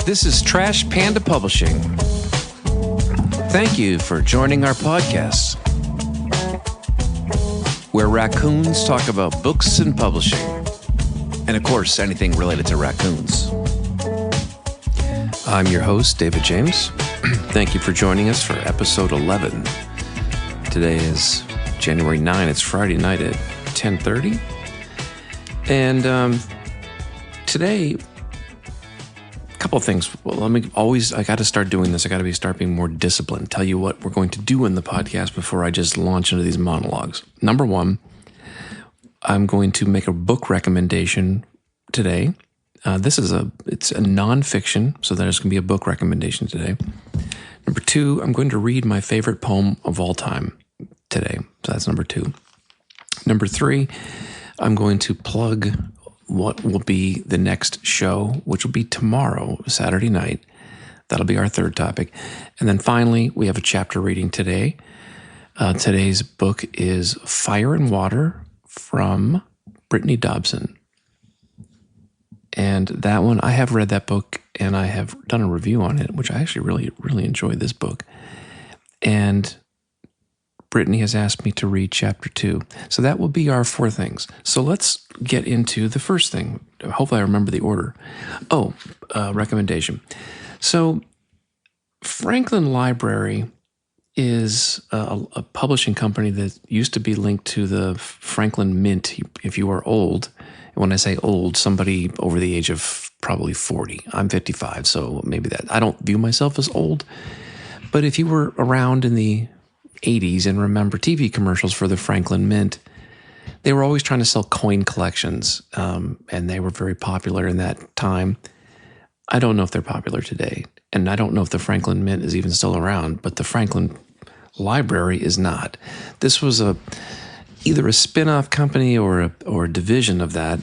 This is Trash Panda Publishing. Thank you for joining our podcast, where raccoons talk about books and publishing, and of course, anything related to raccoons. I'm your host, David James. Thank you for joining us for episode 11. Today is January 9. It's Friday night at 10:30. And today, a couple of things. Well, I got to start doing this. I got to start being more disciplined. Tell you what we're going to do in the podcast before I just launch into these monologues. Number one, I'm going to make a book recommendation today. It's a nonfiction, so there's going to be a book recommendation today. Number two, I'm going to read my favorite poem of all time today. So that's number two. Number three, I'm going to plug what will be the next show, which will be tomorrow, Saturday night. That'll be our third topic. And then finally, we have a chapter reading today. Today's book is Fire and Water from Brittany Dodson. And that one, I have read that book and I have done a review on it, which I actually really, really enjoyed this book. And Brittany has asked me to read chapter 2. So that will be our 4 things. So let's get into the first thing. Hopefully I remember the order. Recommendation. So Franklin Library is a publishing company that used to be linked to the Franklin Mint. If you are old, and when I say old, somebody over the age of probably 40. I'm 55, so maybe that. I don't view myself as old. But if you were around in the 80s and remember TV commercials for the Franklin Mint, they were always trying to sell coin collections, and they were very popular in that time. I don't know if they're popular today, and I don't know if the Franklin Mint is even still around, but the Franklin Library is not. This was either a spin-off company or a division of that,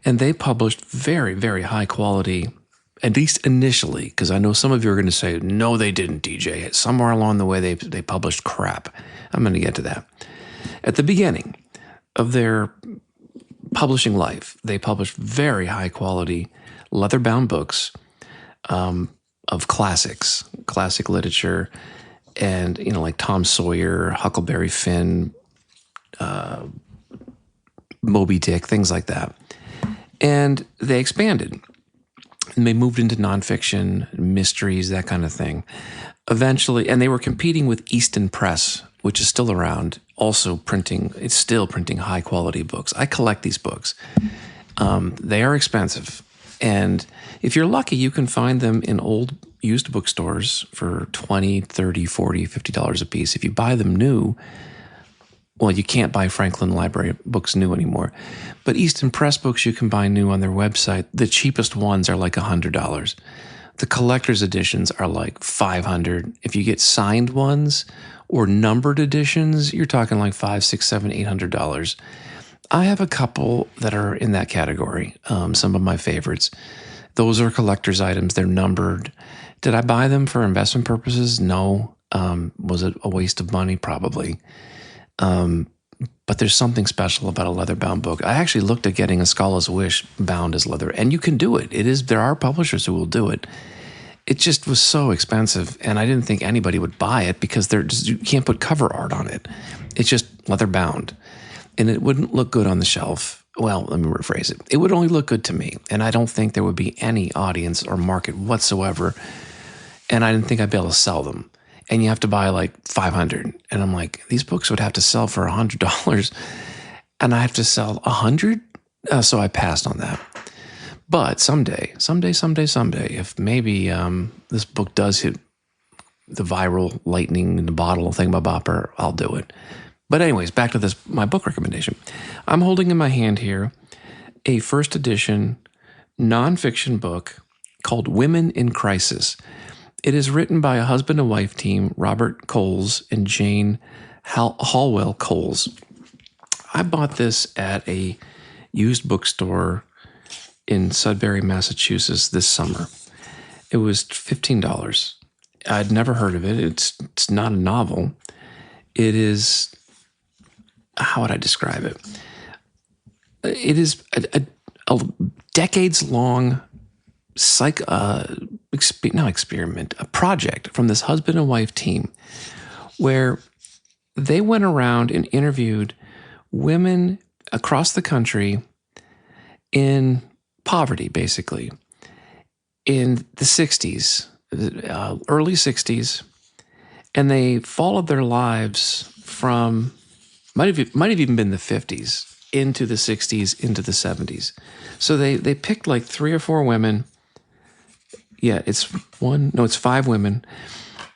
and they published very, very high quality, at least initially, because I know some of you are going to say, no, they didn't, DJ. Somewhere along the way, they published crap. I'm going to get to that. At the beginning of their publishing life, they published very high-quality leather-bound books of classics, classic literature, and, like Tom Sawyer, Huckleberry Finn, Moby Dick, things like that. And they expanded. And they moved into nonfiction, mysteries, that kind of thing. Eventually, and they were competing with Easton Press, which is still around, it's still printing high-quality books. I collect these books. They are expensive. And if you're lucky, you can find them in old used bookstores for $20, $30, $40, $50 a piece. If you buy them new, well, you can't buy Franklin Library books new anymore. But Easton Press books you can buy new on their website. The cheapest ones are like $100. The collector's editions are like $500. If you get signed ones or numbered editions, you're talking like $500, $600, $700, $800. I have a couple that are in that category, some of my favorites. Those are collector's items. They're numbered. Did I buy them for investment purposes? No. Was it a waste of money? Probably. But there's something special about a leather-bound book. I actually looked at getting A Scholars Wish bound as leather, and you can do it. There are publishers who will do it. It just was so expensive, and I didn't think anybody would buy it because you can't put cover art on it. It's just leather-bound, and it wouldn't look good on the shelf. Well, let me rephrase it. It would only look good to me, and I don't think there would be any audience or market whatsoever, and I didn't think I'd be able to sell them. And you have to buy like 500. And I'm like, these books would have to sell for $100 and I have to sell 100? So I passed on that. But someday, if maybe this book does hit the viral lightning in the bottle thingamabopper, I'll do it. But anyways, back to my book recommendation. I'm holding in my hand here a first edition nonfiction book called Women in Crisis. It is written by a husband and wife team, Robert Coles and Jane Hallowell Coles. I bought this at a used bookstore in Sudbury, Massachusetts this summer. It was $15. I'd never heard of it. It's not a novel. It is, how would I describe it? It is a decades-long a project from this husband and wife team where they went around and interviewed women across the country in poverty, basically, in the 60s, early 60s, and they followed their lives from, might have even been the 50s, into the 60s, into the 70s. So they picked like 3 or 4 women. Yeah, it's 5 women.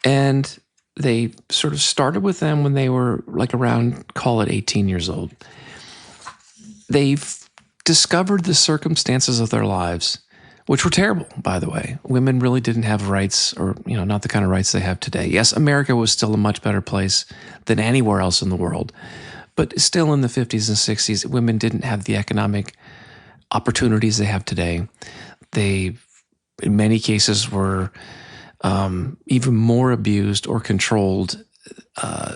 And they sort of started with them when they were like around, call it 18 years old. They've discovered the circumstances of their lives, which were terrible, by the way. Women really didn't have rights, or, not the kind of rights they have today. Yes, America was still a much better place than anywhere else in the world. But still in the 50s and 60s, women didn't have the economic opportunities they have today. They, in many cases, were even more abused or controlled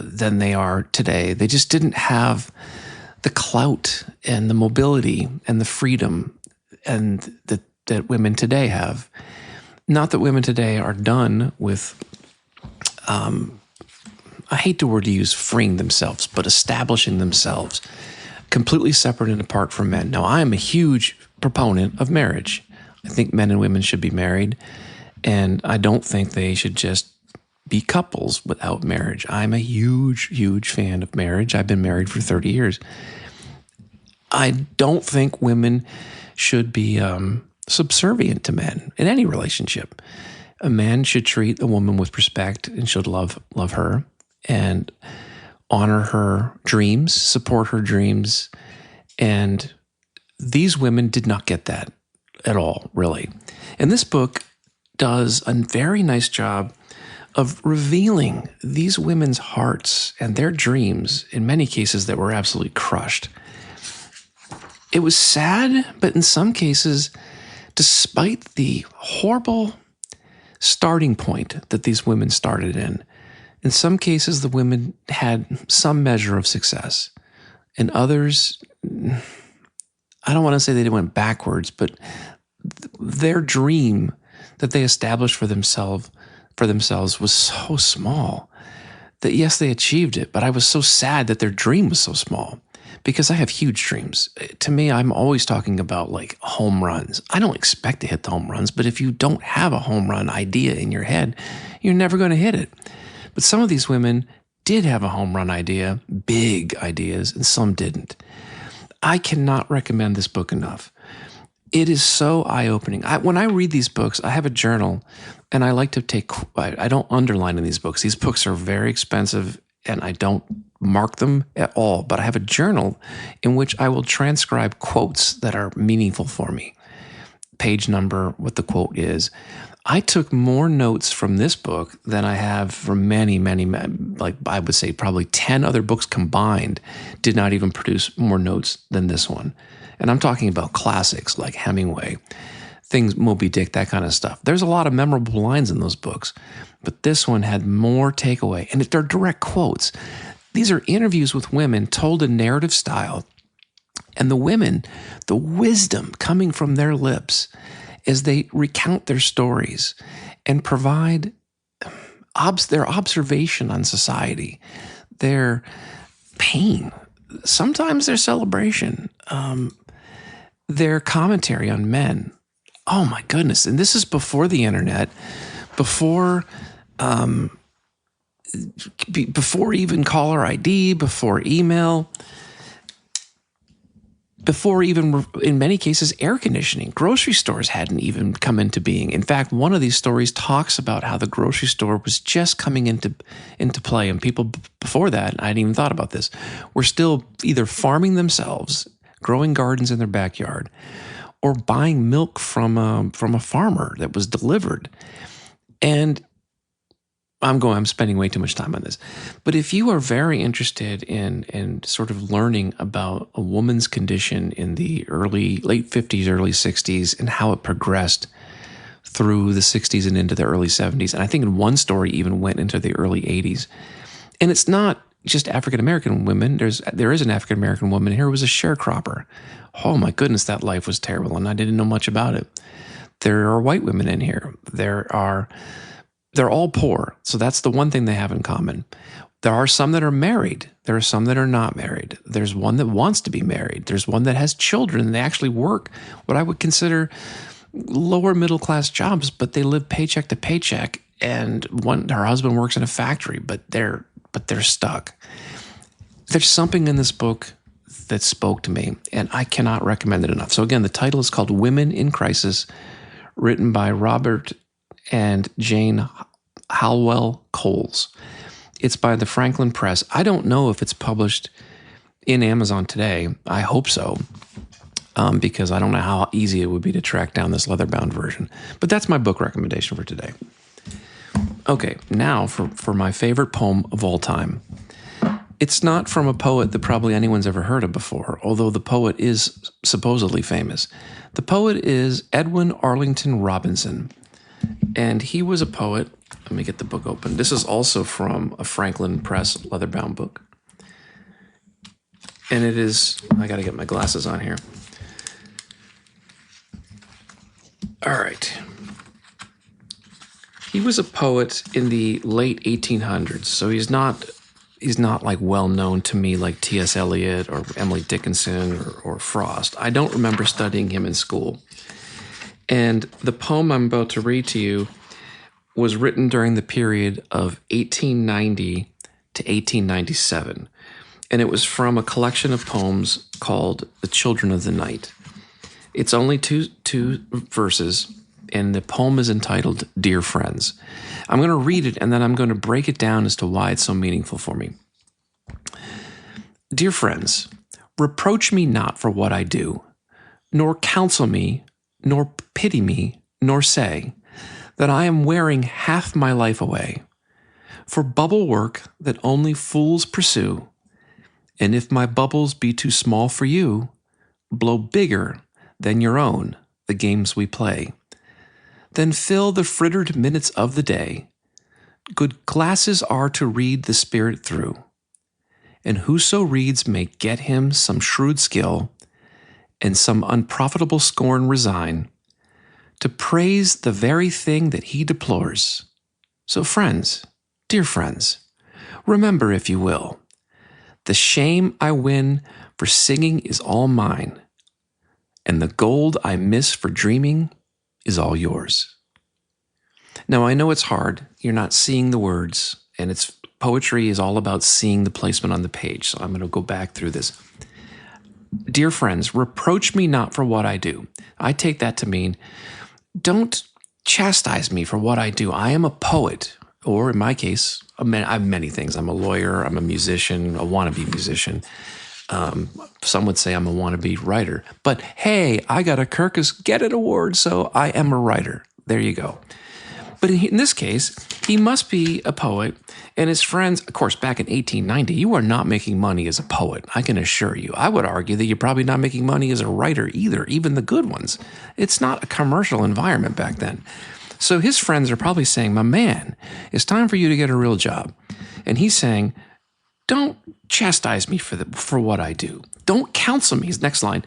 than they are today. They just didn't have the clout and the mobility and the freedom and that women today have. Not that women today are done with, I hate the word to use, freeing themselves, but establishing themselves completely separate and apart from men. Now, I am a huge proponent of marriage. I think men and women should be married, and I don't think they should just be couples without marriage. I'm a huge, huge fan of marriage. I've been married for 30 years. I don't think women should be subservient to men in any relationship. A man should treat a woman with respect and should love her and honor her dreams, support her dreams. And these women did not get that at all, really. And this book does a very nice job of revealing these women's hearts and their dreams, in many cases that were absolutely crushed. It was sad, but in some cases, despite the horrible starting point that these women started in some cases the women had some measure of success. In others, I don't want to say they went backwards, but their dream that they established for themselves was so small that, yes, they achieved it, but I was so sad that their dream was so small. Because I have huge dreams. To me, I'm always talking about like home runs. I don't expect to hit the home runs, but if you don't have a home run idea in your head, you're never going to hit it. But some of these women did have a home run idea, big ideas, and some didn't. I cannot recommend this book enough. It is so eye-opening. When I read these books, I have a journal, and I like to I don't underline in these books. These books are very expensive, and I don't mark them at all, but I have a journal in which I will transcribe quotes that are meaningful for me. Page number, what the quote is. I took more notes from this book than I have from many, like I would say probably 10 other books combined did not even produce more notes than this one. And I'm talking about classics like Hemingway, things, Moby Dick, that kind of stuff. There's a lot of memorable lines in those books, but this one had more takeaway, and they're direct quotes. These are interviews with women told in narrative style, and the women, the wisdom coming from their lips as they recount their stories and provide their observation on society, their pain, sometimes their celebration, their commentary on men. Oh my goodness. And this is before the internet, before even caller ID, before email, before even, in many cases, air conditioning. Grocery stores hadn't even come into being. In fact, one of these stories talks about how the grocery store was just coming into play, and people before that, I hadn't even thought about this, were still either farming themselves, growing gardens in their backyard, or buying milk from a farmer that was delivered. And I'm spending way too much time on this. But if you are very interested in sort of learning about a woman's condition in the late 50s, early 60s, and how it progressed through the 60s and into the early 70s, and I think in one story even went into the early 80s. And it's not just African-American women. There is an African-American woman here who was a sharecropper. Oh my goodness, that life was terrible, and I didn't know much about it. There are white women in here. They're all poor. So that's the one thing they have in common. There are some that are married. There are some that are not married. There's one that wants to be married. There's one that has children. They actually work what I would consider lower middle class jobs, but they live paycheck to paycheck. And her husband works in a factory, but they're stuck. There's something in this book that spoke to me, and I cannot recommend it enough. So again, the title is called Women in Crisis, written by Robert and Jane Hallowell Coles. It's by the Franklin Press. I don't know if it's published in Amazon today. I hope so, because I don't know how easy it would be to track down this leather-bound version. But that's my book recommendation for today. Okay, now for my favorite poem of all time. It's not from a poet that probably anyone's ever heard of before, although the poet is supposedly famous. The poet is Edwin Arlington Robinson, and he was a poet. Let me get the book open. This is also from a Franklin Press leather-bound book. And it is, I got to get my glasses on here. All right. He was a poet in the late 1800s, so he's not like well known to me like T.S. Eliot or Emily Dickinson or Frost. I don't remember studying him in school. And the poem I'm about to read to you was written during the period of 1890 to 1897. And it was from a collection of poems called The Children of the Night. It's only two verses, and the poem is entitled Dear Friends. I'm going to read it, and then I'm going to break it down as to why it's so meaningful for me. Dear friends, reproach me not for what I do, nor counsel me, nor pity me, nor say that I am wearing half my life away for bubble work that only fools pursue. And if my bubbles be too small for you, blow bigger than your own the games we play. Then fill the frittered minutes of the day. Good glasses are to read the spirit through. And whoso reads may get him some shrewd skill, and some unprofitable scorn resign, to praise the very thing that he deplores. So friends, dear friends, remember, if you will, the shame I win for singing is all mine, and the gold I miss for dreaming is all yours. Now, I know it's hard. You're not seeing the words, and poetry is all about seeing the placement on the page, so I'm going to go back through this. Dear friends, reproach me not for what I do. I take that to mean, don't chastise me for what I do. I am a poet, or in my case, I'm many things. I'm a lawyer, I'm a musician, a wannabe musician. Some would say I'm a wannabe writer. But hey, I got a Kirkus Get It Award, so I am a writer. There you go. But in this case, he must be a poet, and his friends, of course, back in 1890, you are not making money as a poet, I can assure you. I would argue that you're probably not making money as a writer either, even the good ones. It's not a commercial environment back then. So his friends are probably saying, my man, it's time for you to get a real job. And he's saying, don't chastise me for what I do. Don't counsel me. His next line,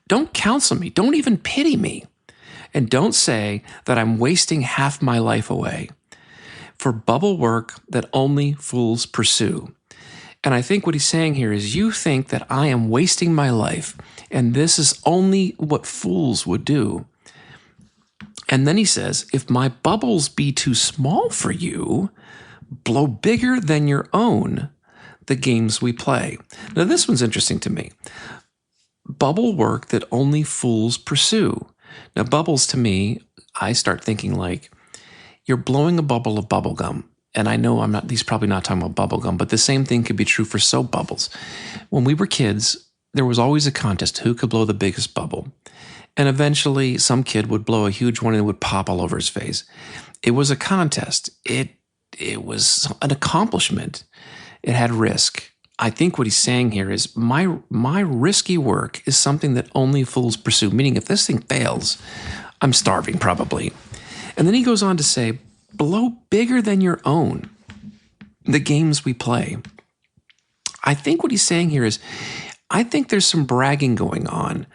don't counsel me. Don't even pity me. And don't say that I'm wasting half my life away for bubble work that only fools pursue. And I think what he's saying here is you think that I am wasting my life, and this is only what fools would do. And then he says, if my bubbles be too small for you, blow bigger than your own the games we play. Now, this one's interesting to me. Bubble work that only fools pursue. Now, bubbles to me, I start thinking like, you're blowing a bubble of bubble gum. And I know he's probably not talking about bubble gum, but the same thing could be true for soap bubbles. When we were kids, there was always a contest who could blow the biggest bubble. And eventually some kid would blow a huge one and it would pop all over his face. It was a contest. It was an accomplishment. It had risk. I think what he's saying here is my risky work is something that only fools pursue, meaning if this thing fails, I'm starving probably. And then he goes on to say, blow bigger than your own the games we play. I think what he's saying here is, I think there's some bragging going on.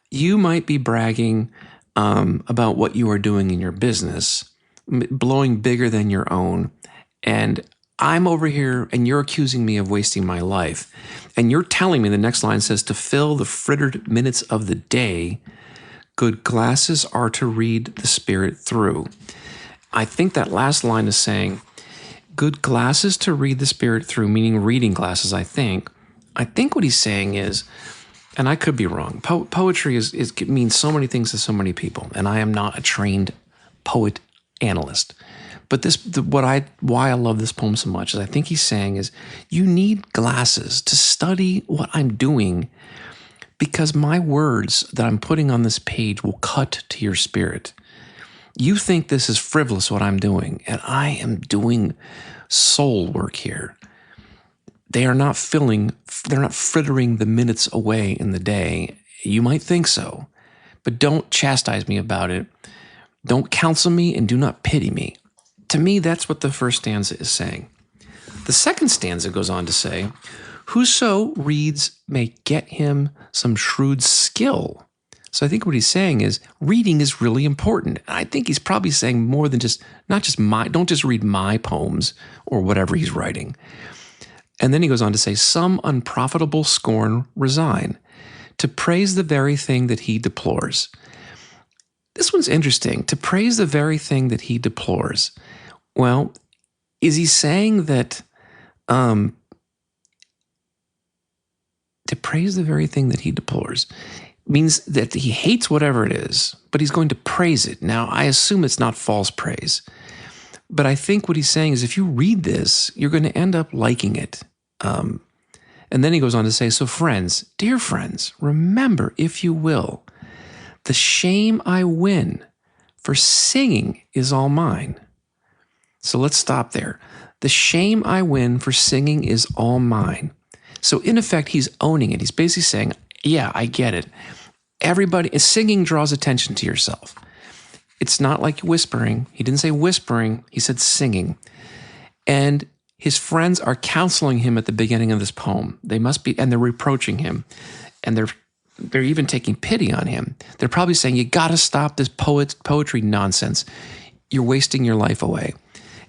You might be bragging about what you are doing in your business, blowing bigger than your own. And I'm over here and you're accusing me of wasting my life. And you're telling me, the next line says, to fill the frittered minutes of the day, good glasses are to read the Spirit through. I think that last line is saying, good glasses to read the Spirit through, meaning reading glasses, I think. I think what he's saying is, and I could be wrong, poetry means so many things to so many people, and I am not a trained poet analyst. But why I love this poem so much is I think he's saying is, you need glasses to study what I'm doing, because my words that I'm putting on this page will cut to your spirit. You think this is frivolous what I'm doing, and I am doing soul work here. They're not frittering the minutes away in the day. You might think so, but don't chastise me about it. Don't counsel me and do not pity me. To me, that's what the first stanza is saying. The second stanza goes on to say, whoso reads may get him some shrewd skill. So I think what he's saying is reading is really important. And I think he's probably saying more than don't just read my poems or whatever he's writing. And then he goes on to say, some unprofitable scorn resign, to praise the very thing that he deplores. This one's interesting, to praise the very thing that he deplores. Well, is he saying that to praise the very thing that he deplores means that he hates whatever it is, but he's going to praise it? Now, I assume it's not false praise. But I think what he's saying is if you read this, you're going to end up liking it. And then he goes on to say, so friends, dear friends, remember, if you will, the shame I win for singing is all mine. So let's stop there. The shame I win for singing is all mine. So in effect, he's owning it. He's basically saying, yeah, I get it. Singing draws attention to yourself. It's not like whispering. He didn't say whispering. He said singing. And his friends are counseling him at the beginning of this poem. They must be, and they're reproaching him. And they're even taking pity on him. They're probably saying, you got to stop this poetry nonsense. You're wasting your life away.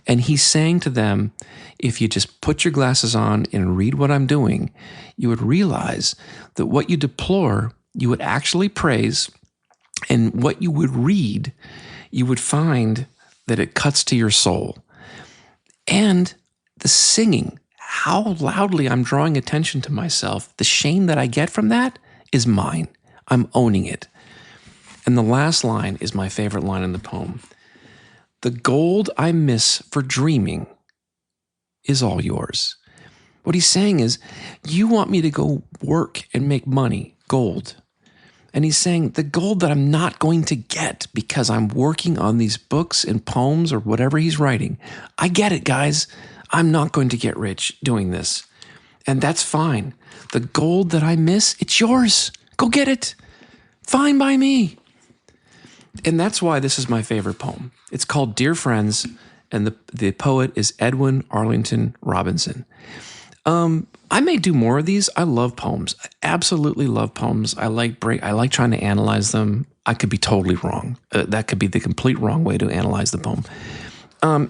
And he's saying to them, if you just put your glasses on and read what I'm doing, you would realize that what you deplore, you would actually praise. And what you would read, you would find that it cuts to your soul. And the singing, how loudly I'm drawing attention to myself, the shame that I get from that is mine. I'm owning it. And the last line is my favorite line in the poem. The gold I miss for dreaming is all yours. What he's saying is, you want me to go work and make money, gold. And he's saying the gold that I'm not going to get because I'm working on these books and poems or whatever he's writing. I get it, guys. I'm not going to get rich doing this. And that's fine. The gold that I miss, it's yours. Go get it. Fine by me. And that's why this is my favorite poem. It's called Dear Friends, and the poet is Edwin Arlington Robinson. I may do more of these. I love poems. I absolutely love poems. I like trying to analyze them. I could be totally wrong. That could be the complete wrong way to analyze the poem.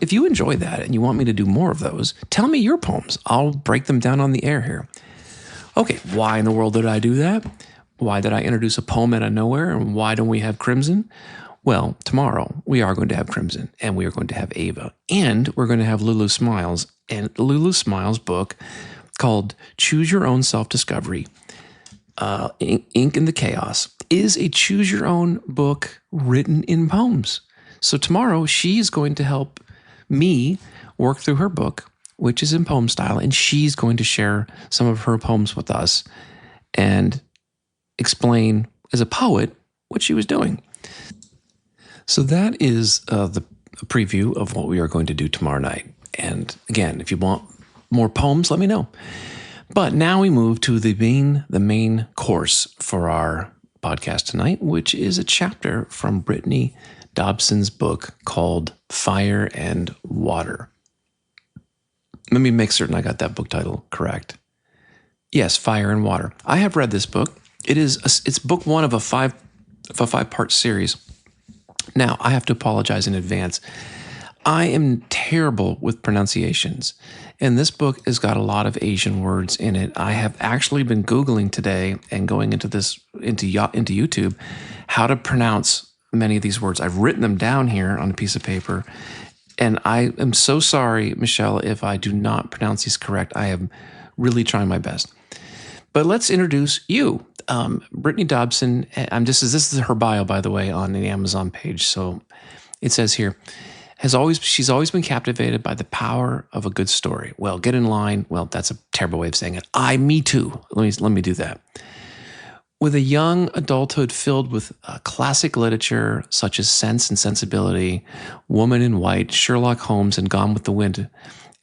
If you enjoy that and you want me to do more of those, tell me your poems. I'll break them down on the air here. Okay, why in the world did I do that? Why did I introduce a poem out of nowhere? And why don't we have Crimson? Well, tomorrow we are going to have Crimson, and we are going to have Ava, and we're going to have Lulu Smiles. And Lulu Smiles' book called Choose Your Own Self-Discovery, Ink in the Chaos, is a choose-your-own book written in poems. So tomorrow she is going to help me work through her book, which is in poem style, and she's going to share some of her poems with us and explain, as a poet, what she was doing. So that is the preview of what we are going to do tomorrow night. And again, if you want more poems, let me know. But now we move to the main course for our podcast tonight, which is a chapter from Brittany Dodson's book called Fire and Water. Let me make certain I got that book title correct. Yes, Fire and Water. I have read this book. It's book one of a five-part series Now, I have to apologize in advance. I am terrible with pronunciations, and this book has got a lot of Asian words in it. I have actually been Googling today and going into YouTube how to pronounce many of these words. I've written them down here on a piece of paper, and I am so sorry, Michelle, if I do not pronounce these correct. I am really trying my best. But let's introduce you, Brittany Dodson. This is her bio, by the way, on the Amazon page. So it says here, she's always been captivated by the power of a good story. Well, get in line. Well, that's a terrible way of saying it. Me too. Let me do that. With a young adulthood filled with classic literature such as Sense and Sensibility, Woman in White, Sherlock Holmes, and Gone with the Wind,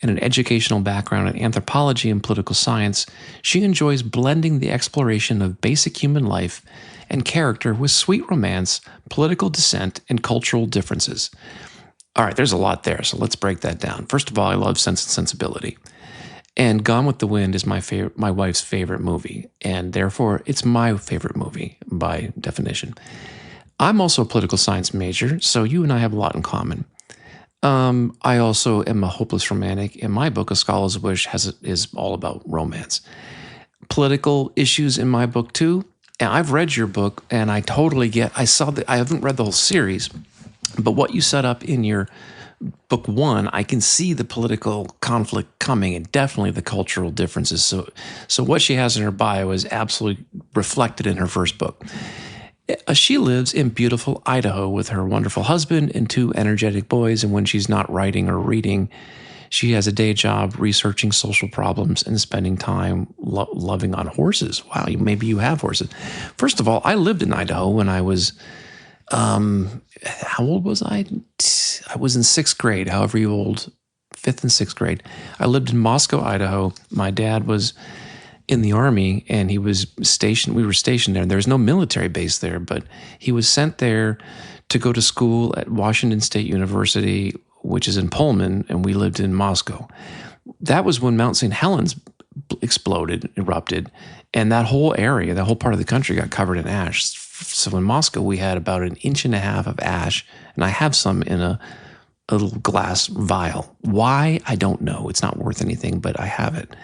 and an educational background in anthropology and political science, she enjoys blending the exploration of basic human life and character with sweet romance, political dissent, and cultural differences. All right, there's a lot there, so let's break that down. First of all, I love Sense and Sensibility. And Gone with the Wind is my wife's favorite movie, and therefore it's my favorite movie by definition. I'm also a political science major, so you and I have a lot in common. I also am a hopeless romantic, and my book, A Scholar's Wish, is all about romance. Political issues in my book too, and I've read your book, and I haven't read the whole series, but what you set up in your book one, I can see the political conflict coming and definitely the cultural differences. So what she has in her bio is absolutely reflected in her first book. She lives in beautiful Idaho with her wonderful husband and two energetic boys. And when she's not writing or reading, she has a day job researching social problems and spending time loving on horses. Wow, maybe you have horses. First of all, I lived in Idaho when I was how old was I? I was in sixth grade, however old, fifth and sixth grade. I lived in Moscow, Idaho. My dad was in the Army, and we were stationed there. There was no military base there, but he was sent there to go to school at Washington State University, which is in Pullman, and we lived in Moscow. That was when Mount St. Helens erupted, and that whole area, that whole part of the country got covered in ash. So in Moscow, we had about 1.5 inches of ash, and I have some in a little glass vial. Why? I don't know. It's not worth anything, but I have it.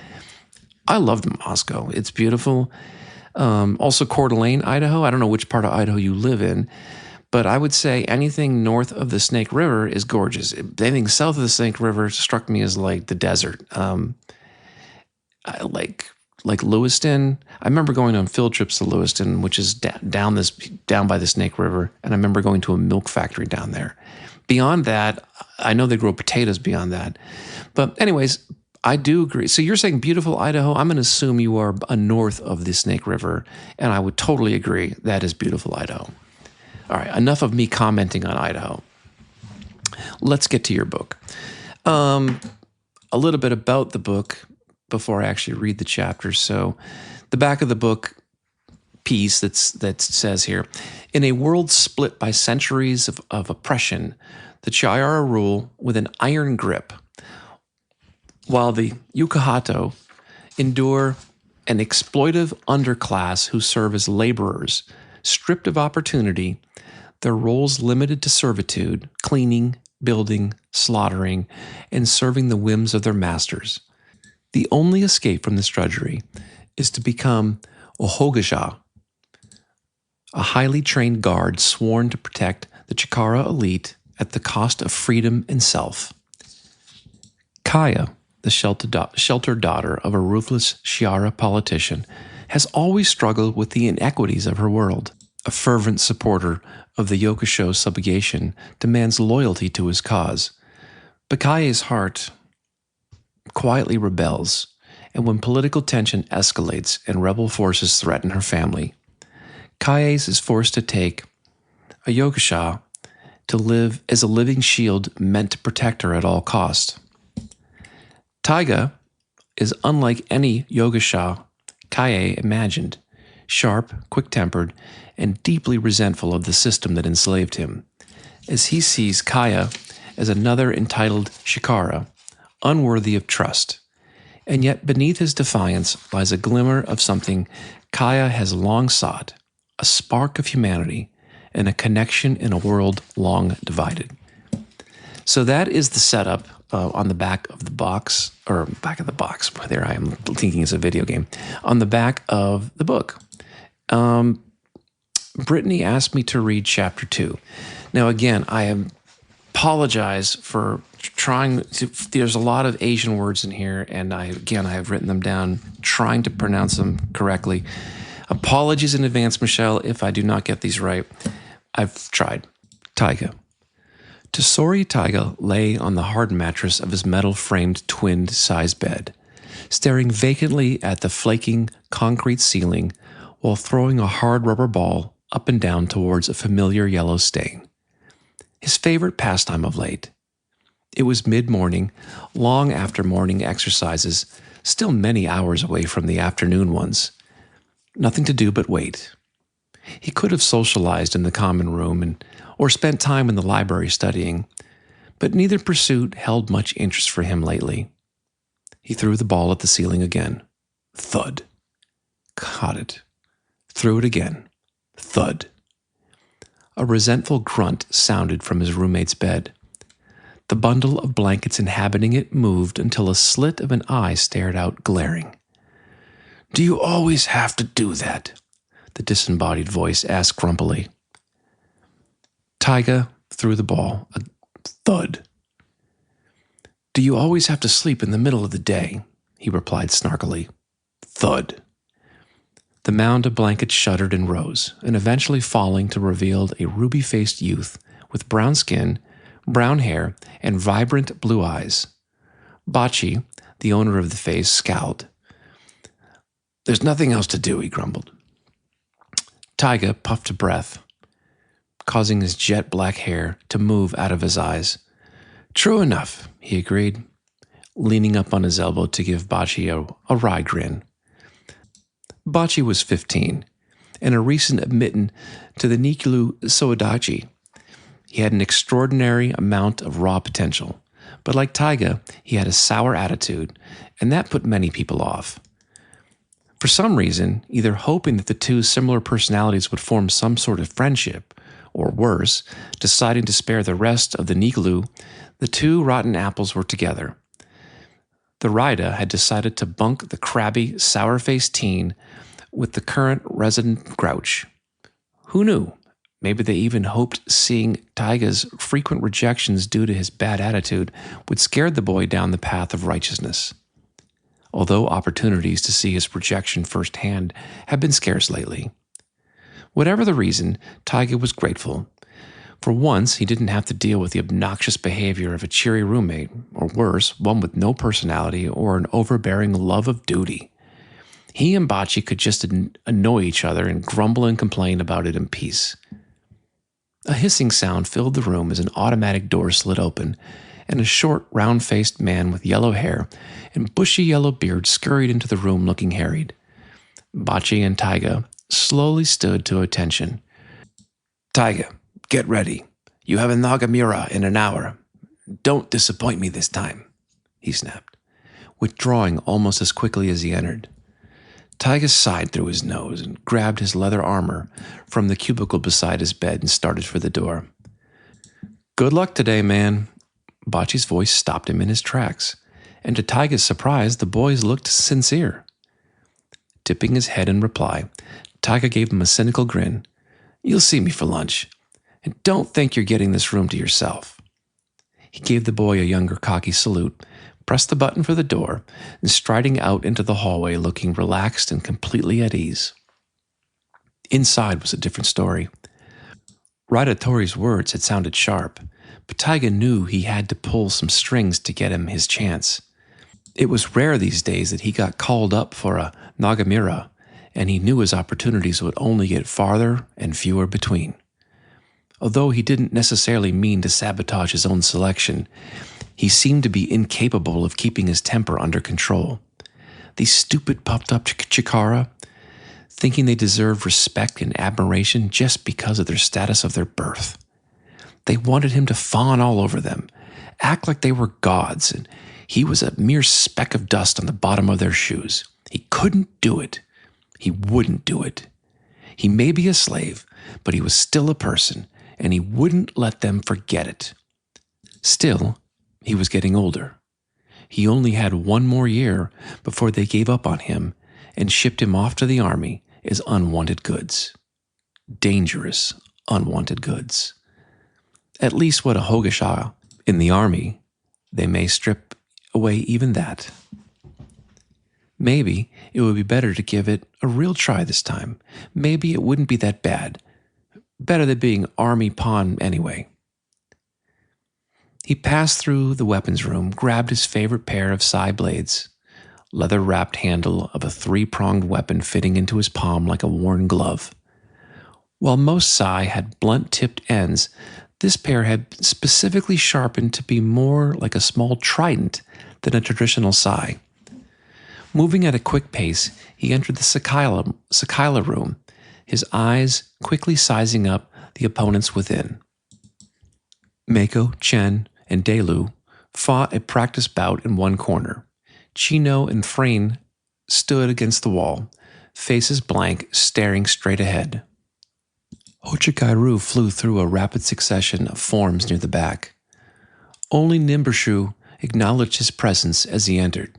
I loved Moscow. It's beautiful. Also, Coeur d'Alene, Idaho. I don't know which part of Idaho you live in, but I would say anything north of the Snake River is gorgeous. Anything south of the Snake River struck me as like the desert. Like Lewiston. I remember going on field trips to Lewiston, which is down by the Snake River, and I remember going to a milk factory down there. Beyond that, I know they grow potatoes beyond that. But anyways, I do agree. So you're saying beautiful Idaho. I'm going to assume you are north of the Snake River, and I would totally agree that is beautiful Idaho. All right, enough of me commenting on Idaho. Let's get to your book. A little bit about the book before I actually read the chapters. So the back of the book piece that says here, in a world split by centuries of oppression, the Chayara rule with an iron grip, while the Yukahato endure an exploitive underclass who serve as laborers, stripped of opportunity, their roles limited to servitude, cleaning, building, slaughtering, and serving the whims of their masters. The only escape from this drudgery is to become Ohogasha, a highly trained guard sworn to protect the Chikara elite at the cost of freedom and self. Kaya, the sheltered daughter of a ruthless Shiara politician, has always struggled with the inequities of her world. A fervent supporter of the Yokusho subjugation demands loyalty to his cause. But Kaya's heart quietly rebels, and when political tension escalates and rebel forces threaten her family, Kaya's is forced to take a Yokusha to live as a living shield meant to protect her at all costs. Taiga is unlike any Yokusha Kaye imagined, sharp, quick-tempered, and deeply resentful of the system that enslaved him, as he sees Kaya as another entitled Shikara, unworthy of trust. And yet beneath his defiance lies a glimmer of something Kaya has long sought, a spark of humanity, and a connection in a world long divided. So that is the setup on the back of the box, or back of the box. There I am thinking it's a video game. On the back of the book. Brittany asked me to read chapter 2. Now, again, I apologize for trying to, there's a lot of Asian words in here, and I have written them down, trying to pronounce them correctly. Apologies in advance, Michelle, if I do not get these right. I've tried. Taiga. Tesori Taiga lay on the hard mattress of his metal-framed twin-size bed, staring vacantly at the flaking concrete ceiling while throwing a hard rubber ball up and down towards a familiar yellow stain. His favorite pastime of late. It was mid-morning, long after morning exercises, still many hours away from the afternoon ones. Nothing to do but wait. He could have socialized in the common room or spent time in the library studying, but neither pursuit held much interest for him lately. He threw the ball at the ceiling again. Thud. Caught it. Threw it again. Thud. A resentful grunt sounded from his roommate's bed. The bundle of blankets inhabiting it moved until a slit of an eye stared out, glaring. "Do you always have to do that?" the disembodied voice asked grumpily. Taiga threw the ball. A thud. "Do you always have to sleep in the middle of the day?" he replied snarkily. Thud. The mound of blankets shuddered and rose, and eventually falling to reveal a ruby-faced youth with brown skin, brown hair, and vibrant blue eyes. Bachi, the owner of the face, scowled. "There's nothing else to do," he grumbled. Taiga puffed a breath, causing his jet-black hair to move out of his eyes. "True enough," he agreed, leaning up on his elbow to give Bachi a wry grin. Bachi was 15, and a recent admittance to the Nikulu Soidachi. He had an extraordinary amount of raw potential, but like Taiga, he had a sour attitude, and that put many people off. For some reason, either hoping that the two similar personalities would form some sort of friendship, or worse, deciding to spare the rest of the Nikulu, the two rotten apples were together. The Rida had decided to bunk the crabby, sour-faced teen with the current resident grouch. Who knew? Maybe they even hoped seeing Taiga's frequent rejections due to his bad attitude would scare the boy down the path of righteousness. Although opportunities to see his rejection firsthand have been scarce lately. Whatever the reason, Taiga was grateful. For once, he didn't have to deal with the obnoxious behavior of a cheery roommate, or worse, one with no personality or an overbearing love of duty. He and Bachi could just annoy each other and grumble and complain about it in peace. A hissing sound filled the room as an automatic door slid open, and a short, round-faced man with yellow hair and bushy yellow beard scurried into the room looking harried. Bachi and Taiga slowly stood to attention. "Taiga, get ready. You have a Nagamura in an hour. Don't disappoint me this time," he snapped, withdrawing almost as quickly as he entered. Taiga sighed through his nose and grabbed his leather armor from the cubicle beside his bed and started for the door. "Good luck today, man." Bachi's voice stopped him in his tracks, and to Taiga's surprise, the boys looked sincere. Tipping his head in reply, Taiga gave him a cynical grin. "You'll see me for lunch, and don't think you're getting this room to yourself." He gave the boy a younger cocky salute, pressed the button for the door, and striding out into the hallway looking relaxed and completely at ease. Inside was a different story. Radatori's words had sounded sharp, but Taiga knew he had to pull some strings to get him his chance. It was rare these days that he got called up for a Nagamura, and he knew his opportunities would only get farther and fewer between. Although he didn't necessarily mean to sabotage his own selection, he seemed to be incapable of keeping his temper under control. These stupid puffed-up Chikara, thinking they deserved respect and admiration just because of their status of their birth. They wanted him to fawn all over them, act like they were gods, and he was a mere speck of dust on the bottom of their shoes. He couldn't do it. He wouldn't do it. He may be a slave, but he was still a person, and he wouldn't let them forget it. Still, he was getting older. He only had one more year before they gave up on him and shipped him off to the army as unwanted goods. Dangerous, unwanted goods. At least what a Hogasha in the army, they may strip away even that. Maybe it would be better to give it a real try this time. Maybe it wouldn't be that bad. Better than being army pawn anyway. He passed through the weapons room, grabbed his favorite pair of sai blades, leather-wrapped handle of a 3-pronged weapon fitting into his palm like a worn glove. While most sai had blunt-tipped ends, this pair had specifically sharpened to be more like a small trident than a traditional sai. Moving at a quick pace, he entered the Sakila room, his eyes quickly sizing up the opponents within. Mako, Chen, and Delu fought a practice bout in one corner. Chino and Frayne stood against the wall, faces blank, staring straight ahead. Hochikairu flew through a rapid succession of forms near the back. Only Nimbershu acknowledged his presence as he entered.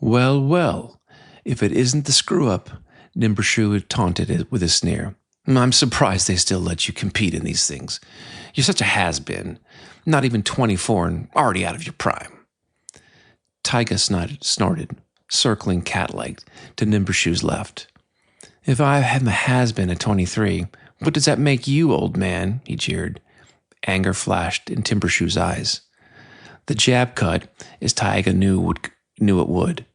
Well, well, if it isn't the screw-up, Nimbershu had taunted it with a sneer. I'm surprised they still let you compete in these things. You're such a has-been. Not even 24 and already out of your prime. Taiga snorted, circling cat-like to Nimbershu's left. If I am a has-been at 23, what does that make you, old man? He jeered. Anger flashed in Nimbershu's eyes. The jab cut, as Taiga knew it would.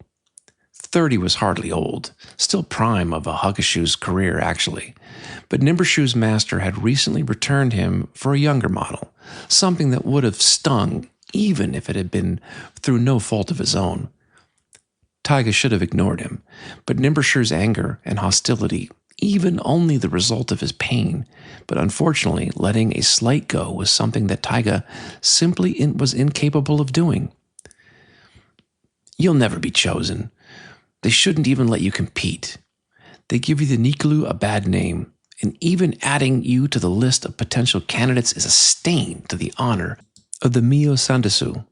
30 was hardly old, still prime of a Hakushu's career, actually. But Nimbershu's master had recently returned him for a younger model, something that would have stung even if it had been through no fault of his own. Taiga should have ignored him, but Nimbershu's anger and hostility, even only the result of his pain, but unfortunately letting a slight go was something that Taiga simply was incapable of doing. You'll never be chosen. They shouldn't even let you compete. They give you the Nikulu a bad name, and even adding you to the list of potential candidates is a stain to the honor of the Mio Sandasu.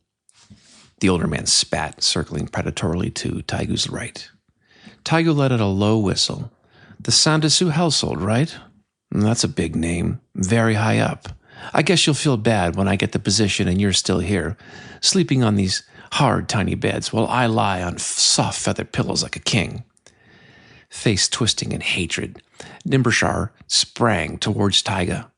The older man spat, circling predatorily to Taigu's right. Taigu let out a low whistle. The Sandasu household, right? That's a big name, very high up. I guess you'll feel bad when I get the position and you're still here, sleeping on these hard, tiny beds while I lie on soft feather pillows like a king. Face twisting in hatred, Nimbershar sprang towards Taiga.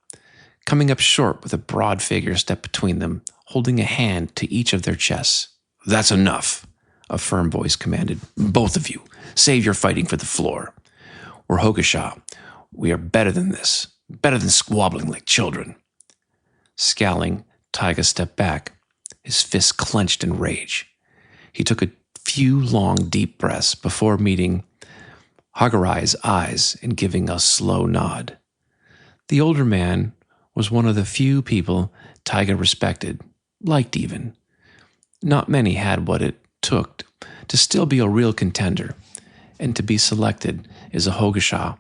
Coming up short with a broad figure stepped between them, holding a hand to each of their chests. That's enough, a firm voice commanded. Both of you, save your fighting for the floor. We're Hogasha. We are better than this, better than squabbling like children. Scowling, Taiga stepped back, his fists clenched in rage. He took a few long, deep breaths before meeting Hagarai's eyes and giving a slow nod. The older man was one of the few people Taiga respected, liked even. Not many had what it took to still be a real contender and to be selected as a Hogasha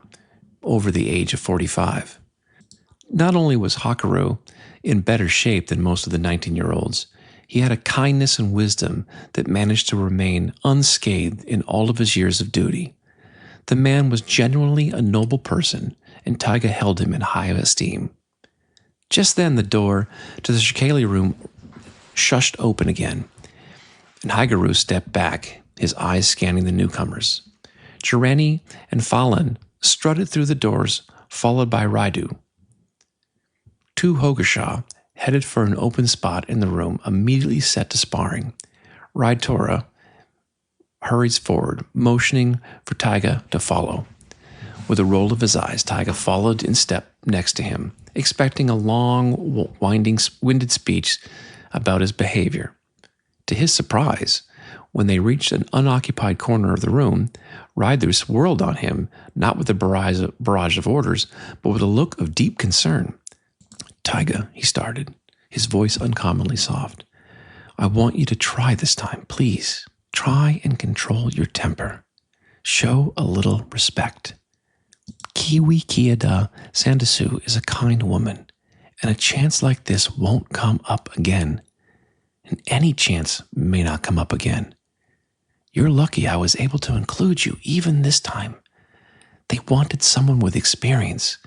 over the age of 45. Not only was Hakaru in better shape than most of the 19-year-olds, he had a kindness and wisdom that managed to remain unscathed in all of his years of duty. The man was genuinely a noble person, and Taiga held him in high esteem. Just then the door to the Shikeli room shushed open again, and Hagaru stepped back, his eyes scanning the newcomers. Jireni and Falan strutted through the doors, followed by Raidu. Two Hogasha headed for an open spot in the room, immediately set to sparring. Raitora hurries forward, motioning for Taiga to follow. With a roll of his eyes, Taiga followed in step next to him, expecting a long, winded speech about his behavior. To his surprise, when they reached an unoccupied corner of the room, Raidu swirled on him, not with a barrage of orders, but with a look of deep concern. Taiga, he started, his voice uncommonly soft. I want you to try this time, please. Try and control your temper. Show a little respect. Kiwi Kiada Sandasu is a kind woman, and a chance like this won't come up again. And any chance may not come up again. You're lucky I was able to include you even this time. They wanted someone with experience.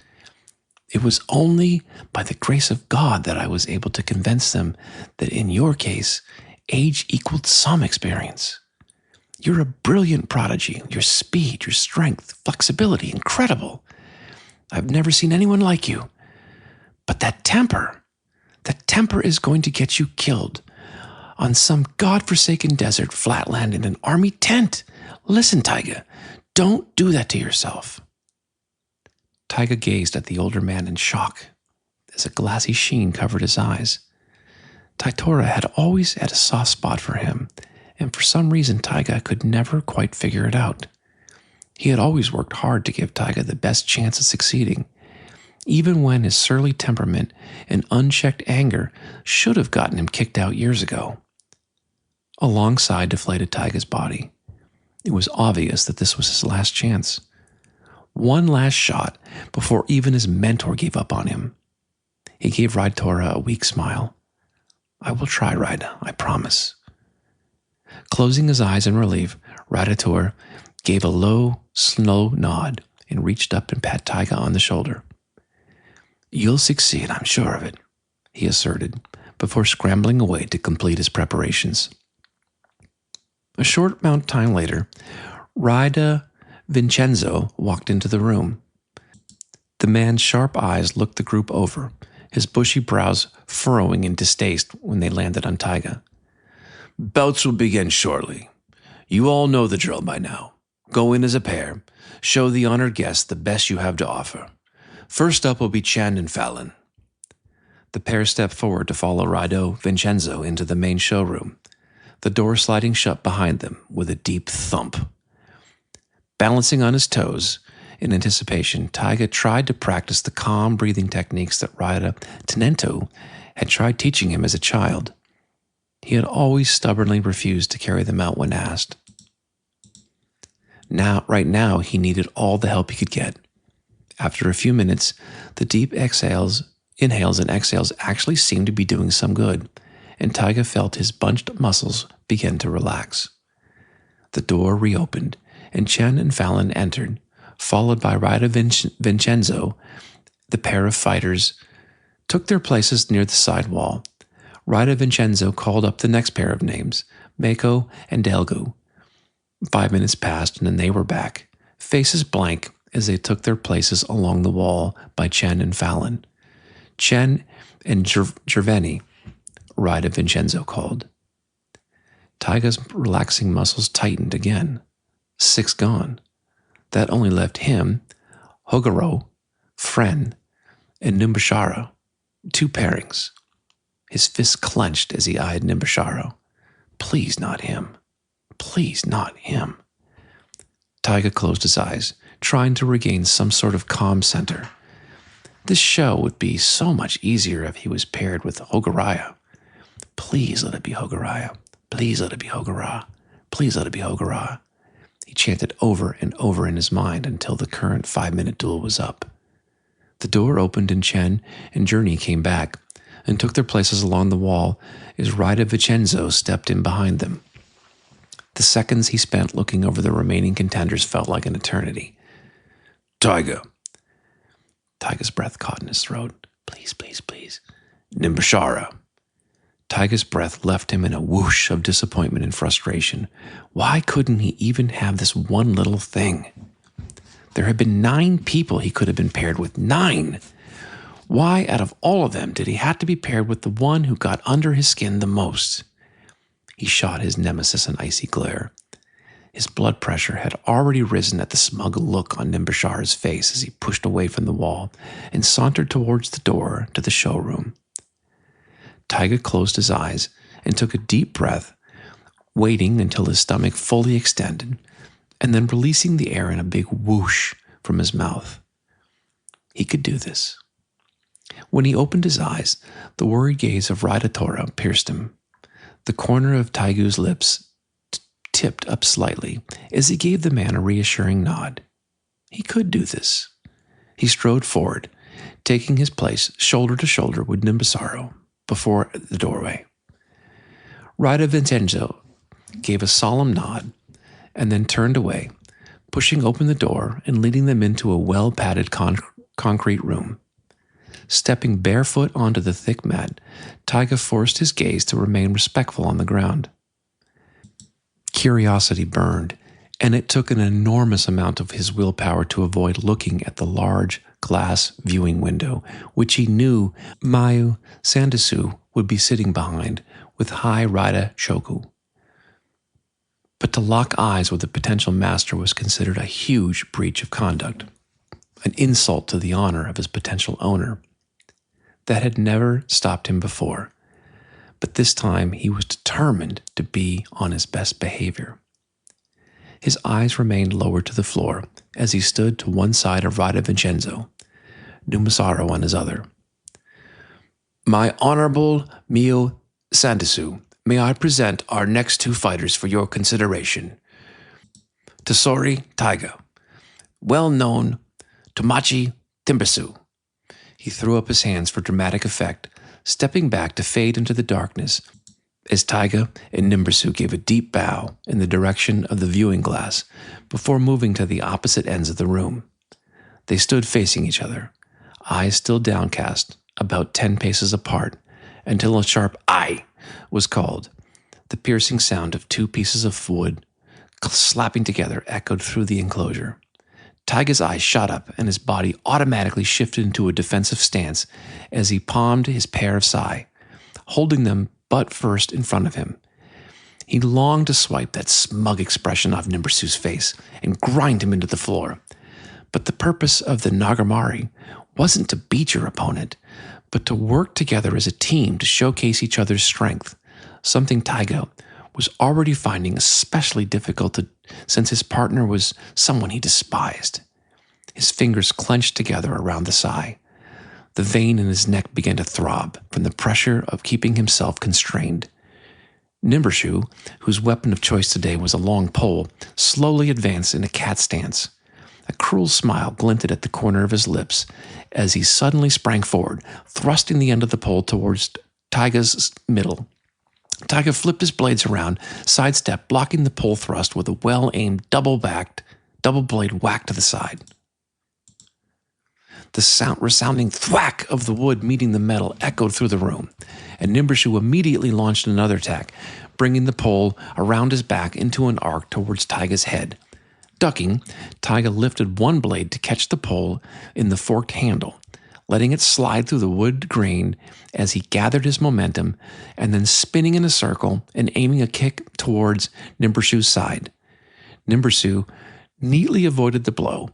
It was only by the grace of God that I was able to convince them that in your case, age equaled some experience. You're a brilliant prodigy. Your speed, your strength, flexibility, incredible. I've never seen anyone like you. But that temper is going to get you killed on some godforsaken desert flatland in an army tent. Listen, Taiga, don't do that to yourself. Taiga gazed at the older man in shock as a glassy sheen covered his eyes. Taitora had always had a soft spot for him, and for some reason Taiga could never quite figure it out. He had always worked hard to give Taiga the best chance of succeeding, even when his surly temperament and unchecked anger should have gotten him kicked out years ago. A long sigh deflated Taiga's body. It was obvious that this was his last chance. One last shot before even his mentor gave up on him. He gave Raitora a weak smile. I will try, Raida, I promise. Closing his eyes in relief, Raidator gave a low, slow nod and reached up and pat Taiga on the shoulder. You'll succeed, I'm sure of it, he asserted, before scrambling away to complete his preparations. A short amount of time later, Raida Vincenzo walked into the room. The man's sharp eyes looked the group over, his bushy brows furrowing in distaste when they landed on Taiga. Bouts will begin shortly. You all know the drill by now. Go in as a pair. Show the honored guests the best you have to offer. First up will be Chan and Fallon. The pair stepped forward to follow Raido Vincenzo into the main showroom, the door sliding shut behind them with a deep thump. Balancing on his toes, in anticipation, Taiga tried to practice the calm breathing techniques that Raida Tenento had tried teaching him as a child. He had always stubbornly refused to carry them out when asked. Right now, he needed all the help he could get. After a few minutes, the deep inhales and exhales actually seemed to be doing some good, and Taiga felt his bunched muscles begin to relax. The door reopened, and Chen and Fallon entered, followed by Raida Vincenzo. The pair of fighters took their places near the side wall. Raida Vincenzo called up the next pair of names, Mako and Delgu. 5 minutes passed, and then they were back, faces blank as they took their places along the wall by Chen and Fallon. Chen and Gerveni, Raida Vincenzo called. Taiga's relaxing muscles tightened again. 6 gone. That only left him, Hogaro, Fren, and Nimbashara, 2 pairings. His fists clenched as he eyed Nimbashara. Please not him. Please not him. Taiga closed his eyes, trying to regain some sort of calm center. This show would be so much easier if he was paired with Hogaraya. Please let it be Hogaraya. Please let it be Hogara. Please let it be Hogara. He chanted over and over in his mind until the current 5-minute duel was up. The door opened and Chen and Journey came back and took their places along the wall as Raida Vincenzo stepped in behind them. The seconds he spent looking over the remaining contenders felt like an eternity. Taiga's breath caught in his throat. Please, please, please. Nimbashara. Taiga's breath left him in a whoosh of disappointment and frustration. Why couldn't he even have this one little thing? There had been 9 people he could have been paired with. 9! Why, out of all of them, did he have to be paired with the one who got under his skin the most? He shot his nemesis an icy glare. His blood pressure had already risen at the smug look on Nimbashara's face as he pushed away from the wall and sauntered towards the door to the showroom. Taiga closed his eyes and took a deep breath, waiting until his stomach fully extended, and then releasing the air in a big whoosh from his mouth. He could do this. When he opened his eyes, the worried gaze of Raidatora pierced him. The corner of Taigu's lips tipped up slightly as he gave the man a reassuring nod. He could do this. He strode forward, taking his place shoulder to shoulder with Nimbusaro before the doorway. Rida Vincenzo gave a solemn nod and then turned away, pushing open the door and leading them into a well-padded concrete room. Stepping barefoot onto the thick mat, Taiga forced his gaze to remain respectful on the ground. Curiosity burned, and it took an enormous amount of his willpower to avoid looking at the large glass viewing window, which he knew Mayu Sandasu would be sitting behind with Hai Rida Shoku. But to lock eyes with a potential master was considered a huge breach of conduct, an insult to the honor of his potential owner. That had never stopped him before, but this time he was determined to be on his best behavior. His eyes remained lowered to the floor as he stood to one side of Rida Vincenzo, Numasaro on his other. My Honorable Mio Sandasu, may I present our next two fighters for your consideration. Tesori Taiga, well-known Tomachi Timbasu. He threw up his hands for dramatic effect, stepping back to fade into the darkness as Taiga and Nimbusu gave a deep bow in the direction of the viewing glass before moving to the opposite ends of the room. They stood facing each other, eyes still downcast, about 10 paces apart, until a sharp "Aye" was called. The piercing sound of two pieces of wood slapping together echoed through the enclosure. Taiga's eyes shot up and his body automatically shifted into a defensive stance as he palmed his pair of sai, holding them butt first in front of him. He longed to swipe that smug expression off Nimbusu's face and grind him into the floor. But the purpose of the Nagamari wasn't to beat your opponent, but to work together as a team to showcase each other's strength, something Taiga was already finding especially difficult since his partner was someone he despised. His fingers clenched together around the sai. The vein in his neck began to throb from the pressure of keeping himself constrained. Nimbusu, whose weapon of choice today was a long pole, slowly advanced in a cat stance. A cruel smile glinted at the corner of his lips as he suddenly sprang forward, thrusting the end of the pole towards Taiga's middle. Taiga flipped his blades around, sidestepped, blocking the pole thrust with a well-aimed double-blade whack to the side. The resounding thwack of the wood meeting the metal echoed through the room, and Nimbusu immediately launched another attack, bringing the pole around his back into an arc towards Taiga's head. Ducking, Taiga lifted one blade to catch the pole in the forked handle, letting it slide through the wood grain as he gathered his momentum, and then spinning in a circle and aiming a kick towards Nimbusu's side. Nimbusu neatly avoided the blow,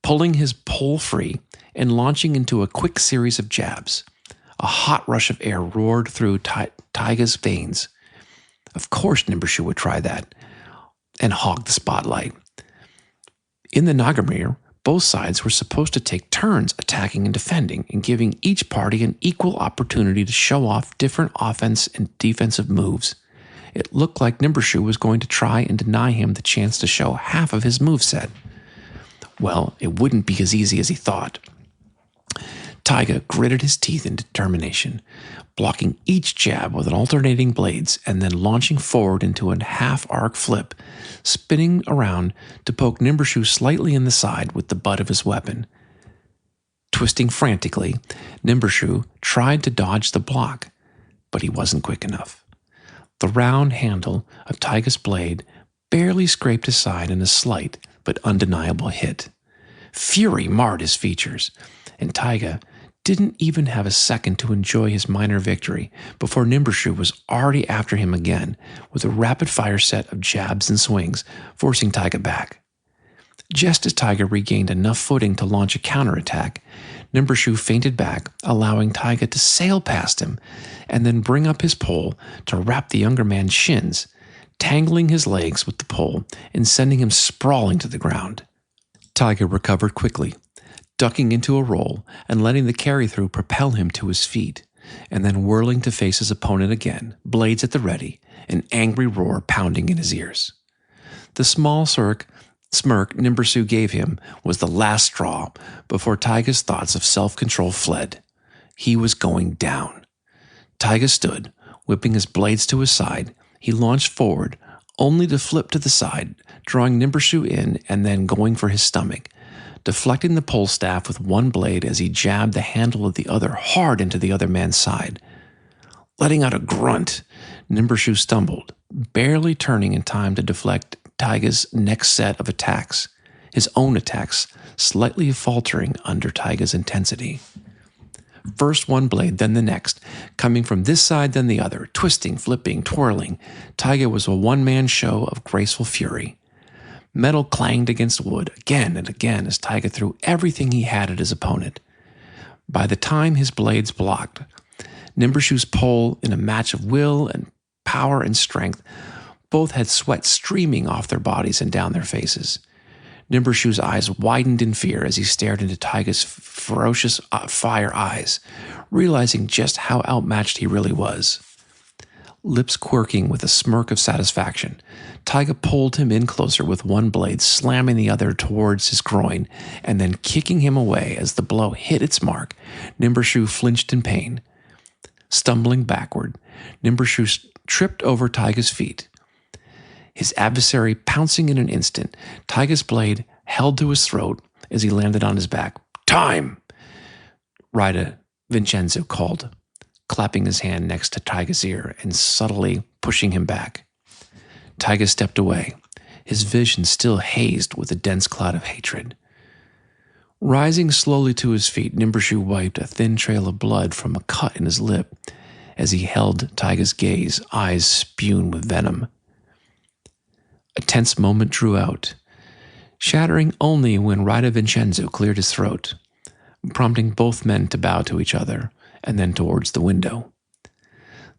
pulling his pole free and launching into a quick series of jabs. A hot rush of air roared through Taiga's veins. Of course Nimbusu would try that and hog the spotlight. In the Nagamir, both sides were supposed to take turns attacking and defending and giving each party an equal opportunity to show off different offense and defensive moves. It looked like Nimbusu was going to try and deny him the chance to show half of his moveset. Well, it wouldn't be as easy as he thought. Taiga gritted his teeth in determination, blocking each jab with an alternating blades and then launching forward into a half-arc flip, spinning around to poke Nimbusu slightly in the side with the butt of his weapon. Twisting frantically, Nimbusu tried to dodge the block, but he wasn't quick enough. The round handle of Taiga's blade barely scraped his side in a slight but undeniable hit. Fury marred his features, and Taiga didn't even have a second to enjoy his minor victory before Nimbusu was already after him again with a rapid-fire set of jabs and swings, forcing Taiga back. Just as Taiga regained enough footing to launch a counterattack, Nimbusu feinted back, allowing Taiga to sail past him and then bring up his pole to wrap the younger man's shins, tangling his legs with the pole and sending him sprawling to the ground. Taiga recovered quickly, ducking into a roll and letting the carry-through propel him to his feet, and then whirling to face his opponent again, blades at the ready, an angry roar pounding in his ears. The small cirque smirk Nimbursoo gave him was the last straw before Taiga's thoughts of self-control fled. He was going down. Taiga stood, whipping his blades to his side. He launched forward, only to flip to the side, drawing Nimbursoo in and then going for his stomach, deflecting the pole staff with one blade as he jabbed the handle of the other hard into the other man's side. Letting out a grunt, Nimbursoo stumbled, barely turning in time to deflect Taiga's next set of attacks, his own attacks slightly faltering under Taiga's intensity. First one blade, then the next, coming from this side, then the other, twisting, flipping, twirling. Taiga was a one-man show of graceful fury. Metal clanged against wood again and again as Taiga threw everything he had at his opponent. By the time his blades blocked, Nimbursoo's pole, in a match of will and power and strength, both had sweat streaming off their bodies and down their faces. Nimbursoo's eyes widened in fear as he stared into Taiga's ferocious fire eyes, realizing just how outmatched he really was. Lips quirking with a smirk of satisfaction, Taiga pulled him in closer with one blade, slamming the other towards his groin, and then kicking him away as the blow hit its mark. Nimbursoo flinched in pain. Stumbling backward, Nimbursoo tripped over Taiga's feet. His adversary pouncing in an instant, Taiga's blade held to his throat as he landed on his back. "Time!" Rida Vincenzo called, clapping his hand next to Taiga's ear and subtly pushing him back. Taiga stepped away, his vision still hazed with a dense cloud of hatred. Rising slowly to his feet, Nimbursoo wiped a thin trail of blood from a cut in his lip as he held Taiga's gaze, eyes spewing with venom. A tense moment drew out, shattering only when Rida Vincenzo cleared his throat, prompting both men to bow to each other and then towards the window.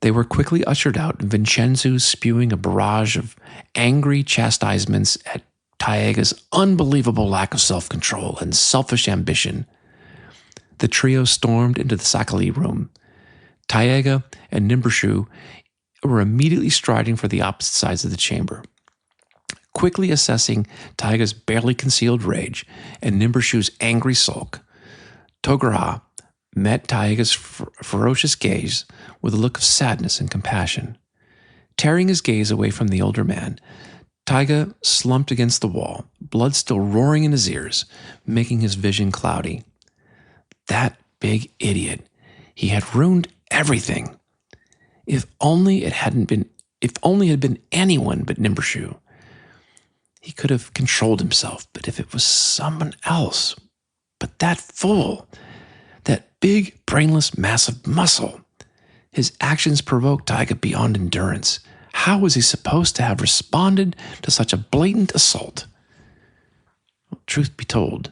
They were quickly ushered out, Vincenzo spewing a barrage of angry chastisements at Taiga's unbelievable lack of self-control and selfish ambition. The trio stormed into the Sakali room. Taiga and Nimbursoo were immediately striding for the opposite sides of the chamber. Quickly assessing Taiga's barely concealed rage and Nimbursoo's angry sulk, Togarah met Taiga's ferocious gaze with a look of sadness and compassion. Tearing his gaze away from the older man, Taiga slumped against the wall, blood still roaring in his ears, making his vision cloudy. That big idiot. He had ruined everything. If only it had been anyone but Nimbursoo. He could have controlled himself, but if it was someone else. But that fool, that big, brainless mass of muscle. His actions provoked Taiga beyond endurance. How was he supposed to have responded to such a blatant assault? Well, truth be told,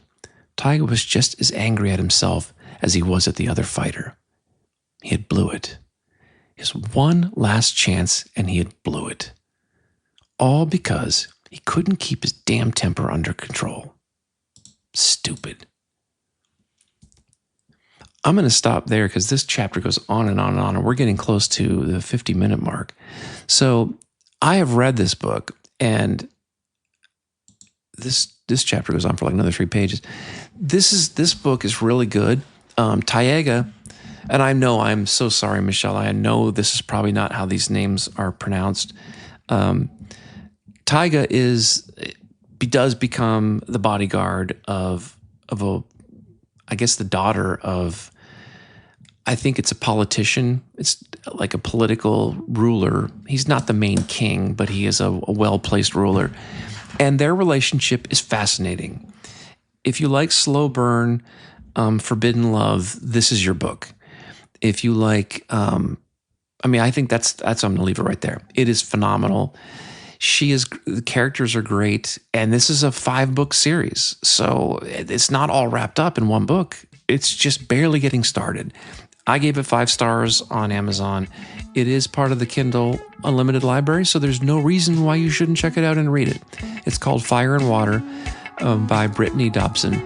Taiga was just as angry at himself as he was at the other fighter. He had blew it. His one last chance, and he had blew it. All because he couldn't keep his damn temper under control. Stupid. I'm going to stop there because this chapter goes on and on and on, and we're getting close to the 50-minute mark. So I have read this book, and this chapter goes on for like another 3 pages. This book is really good. Taiga, and I know, I'm so sorry, Michelle. I know this is probably not how these names are pronounced. Taiga does become the bodyguard of I guess the daughter of, I think it's a politician. It's like a political ruler. He's not the main king, but he is a well-placed ruler. And their relationship is fascinating. If you like slow burn, forbidden love, this is your book. If you like, I think that's I'm going to leave it right there. It is phenomenal. The characters are great, and this is a 5-book series, so it's not all wrapped up in one book. It's just barely getting started. I gave it 5 stars on Amazon. It is part of the Kindle Unlimited library, so there's no reason why you shouldn't check it out and read it. It's called Fire and Water by Brittany Dodson,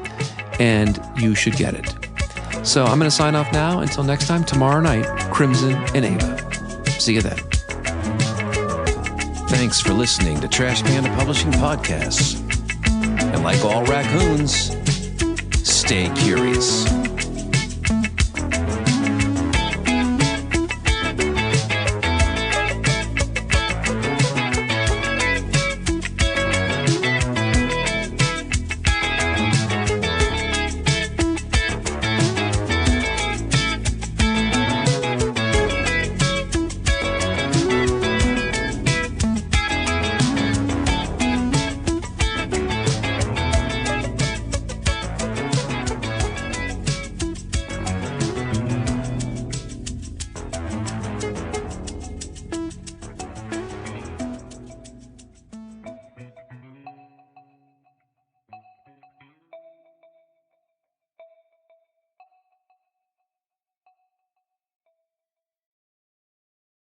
and you should get it. So I'm going to sign off now. Until next time, tomorrow night, Crimson and Ava. See you then. Thanks for listening to Trash Panda Publishing Podcasts. And like all raccoons, stay curious.